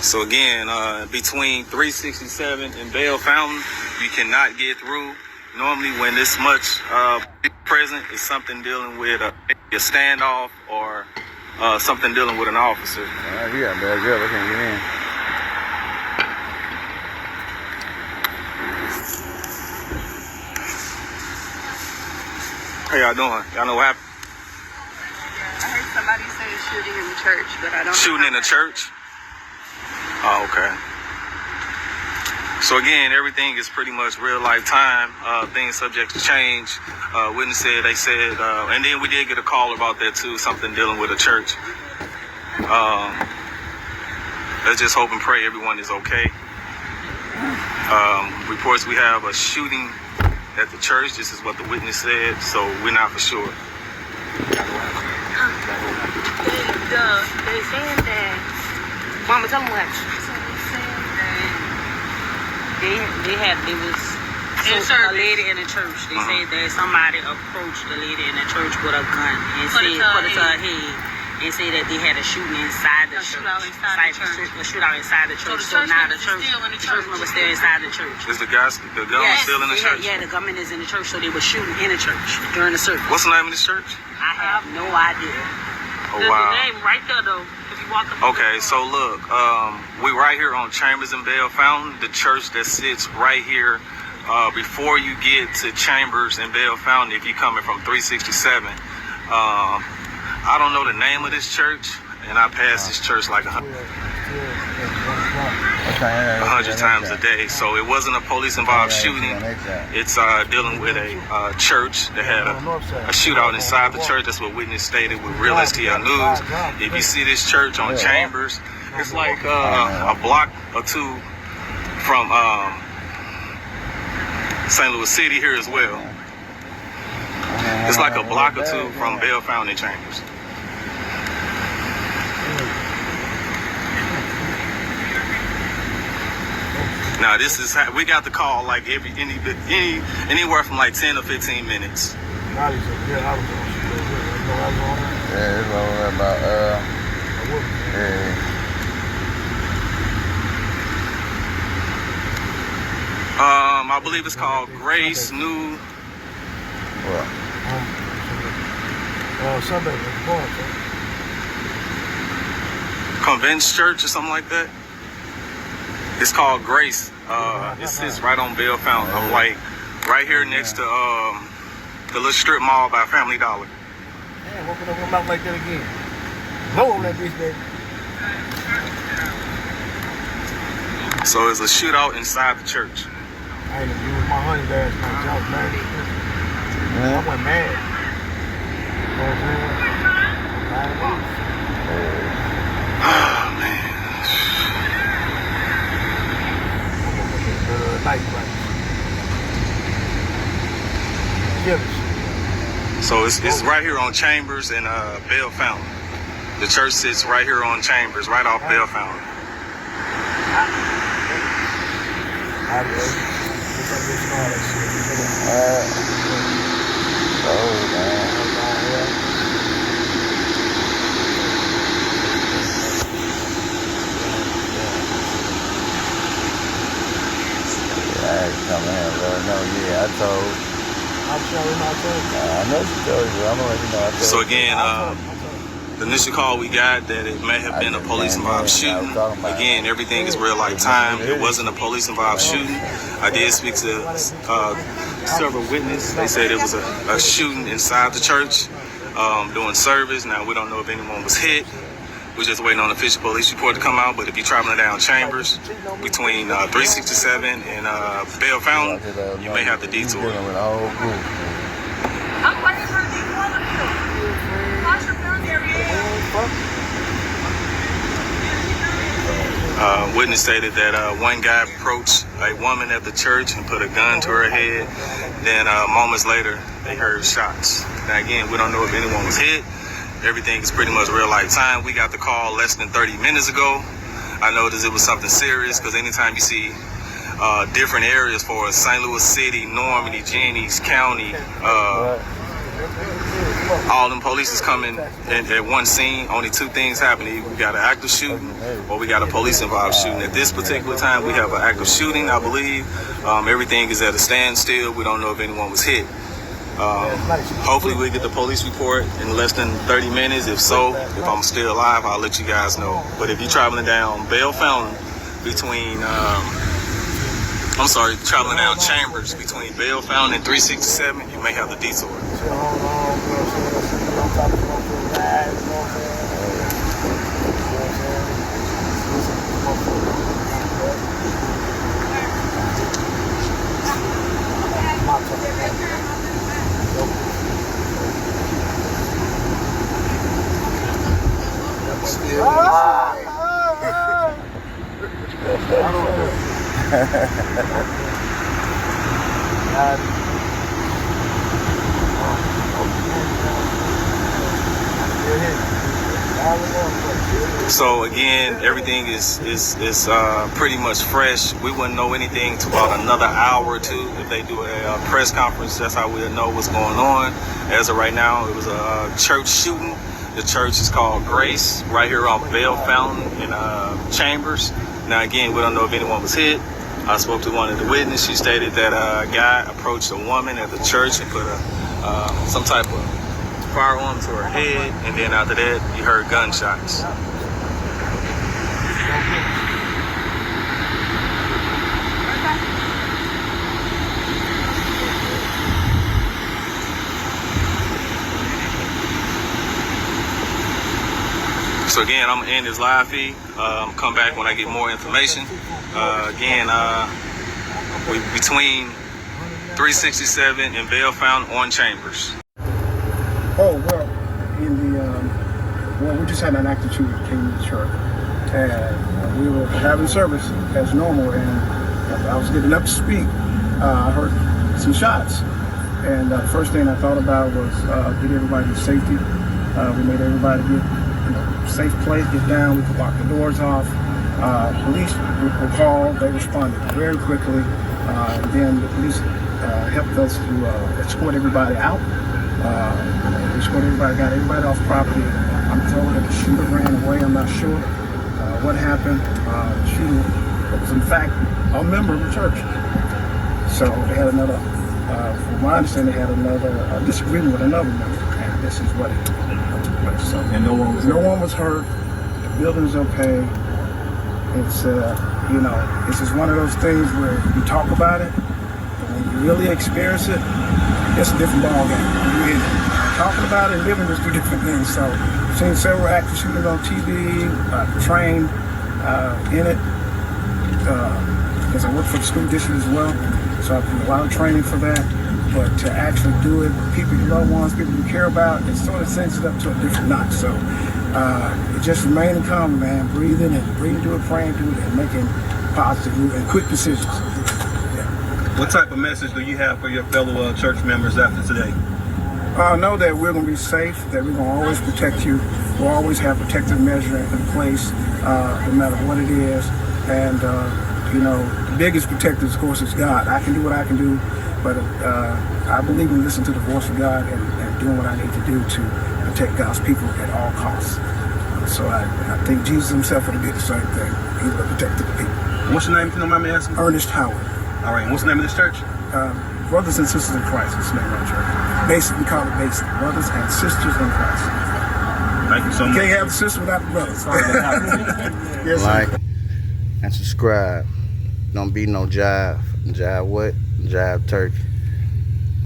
So again, between 367 and Bell Fountain, you cannot get through. Normally when this much present is something dealing with a standoff or something dealing with an officer. You got bad girl, I can't get in. How y'all doing? Y'all know what happened? I heard somebody say shooting in the church, but I don't know. Shooting in the church? Oh, okay. So again, everything is pretty much real life time. Things subject to change. Witness said, they said, and then we did get a call about that too, something dealing with a church. Let's just hope and pray everyone is okay. Reports we have a shooting at the church. This is what the witness said, so we're not for sure. They saying that. Mama, tell them what happened. They was a lady in the church. They said that somebody approached the lady in the church with a gun and put it to her head and said that they had a shooting inside the church. A shootout inside the church. So now the church member still inside the church. Is the gun still in the church? Yeah, the gunman is in the church, so they were shooting in the church during the service. What's the name of this church? I have no idea. Oh, wow. There's a name right there though. Okay, so look, we right here on Chambers and Bell Fountain, the church that sits right here before you get to Chambers and Bell Fountain. If you're coming from 367, I don't know the name of this church, and I pass this church like 100 times a day. So it wasn't a police-involved shooting. It's dealing with a church that had a shootout inside the church. That's what witness stated with Real STL News. If you see this church on Chambers, it's like a block or two from St. Louis City here as well. It's like a block or two from Bell Fountain and Chambers. Now this is how we got the call like anywhere from like 10 or 15 minutes. Yeah, it's over about I believe it's called Grace New. What? Sunday. Convention Church or something like that. It's called Grace. It sits right on Bell Fountain. I'm like right here next to the little strip mall by Family Dollar. Damn, open up my mouth like that again. Blow on that bitch, baby. So it's a shootout inside the church. I ain't even used my honey last night. I was mad. I went mad. You know what I'm saying? Oh man. So it's right here on Chambers and Bell Fountain. The church sits right here on Chambers, right off Bell Fountain. So again, the initial call we got that it may have been a police-involved shooting. Again, everything is real life time. It wasn't a police-involved shooting. I did speak to several witnesses. They said it was a shooting inside the church during service. Now we don't know if anyone was hit. We're just waiting on the official police report to come out. But if you're traveling down Chambers between 367 and Bell Fountain, you may have to detour. Witness stated that one guy approached a woman at the church and put a gun to her head. Then moments later, they heard shots. Now again, we don't know if anyone was hit. Everything is pretty much real life time. We got the call less than 30 minutes ago. I noticed it was something serious because anytime you see different areas for St. Louis City, Normandy, Jennings County, all them police is coming at one scene. Only two things happening. We got an active shooting or we got a police involved shooting. At this particular time, we have an active shooting, I believe. Everything is at a standstill. We don't know if anyone was hit. Hopefully we get the police report in less than 30 minutes. If so, if I'm still alive, I'll let you guys know. But if you're traveling down Bell Fountain between, traveling down Chambers between Bell Fountain and 367, you may have the detour. So again, everything is pretty much fresh. We wouldn't know anything to about another hour or two if they do a press conference. That's how we'll know what's going on. As of right now, it was a church shooting. The church is called Grace, right here on Bell Fountain in Chambers. Now again, we don't know if anyone was hit. I spoke to one of the witnesses. She stated that a guy approached a woman at the church and put some type of firearm to her head, and then after that, you heard gunshots. So again, I'm gonna end this live feed. Come back when I get more information. We between 367 and Bell Fountain on Chambers. Oh, well, we just had an active shooter that came to the church, and we were having service as normal, and I was getting up to speak. I heard some shots, and the first thing I thought about was get everybody to safety. We made everybody get safe place, get down, we could lock the doors off. Police were called, they responded very quickly, and then the police helped us to escort everybody out. Got everybody off property. I'm told that the shooter ran away. I'm not sure what happened. The shooter was in fact a member of the church. So they had another, from my understanding, they had another disagreement with another member, and this is what it took place. So, and no one was hurt. The building's okay. It's this is one of those things where you talk about it, and when you really experience it, it's a different ballgame. Talking about it and living is two different things. So I've seen several active shooters on TV, trained in it, because I work for the school district as well. So I've done a lot of training for that. But to actually do it with people you love ones, people you care about, it sort of sends it up to a different notch. So just remaining calm, man, breathing through it, praying through it, and making positive and quick decisions. Yeah. What type of message do you have for your fellow church members after today? Know that we're going to be safe, that we're going to always protect you. We'll always have protective measures in place, no matter what it is. And, the biggest protector, of course, is God. I can do what I can do, but I believe in listening to the voice of God and doing what I need to do to protect God's people at all costs. So I think Jesus himself would have did the same thing. He would have protected the people. What's your name, if you don't mind me asking? Ernest Howard. All right, and what's the name of this church? Brothers and Sisters in Christ is the name of our church. Basic, we call it basic. Brothers and Sisters in Christ. Thank you so much. You can't have the sister without the brothers. Yes, like and subscribe. Don't be no jive. Jive what? Jive turkey.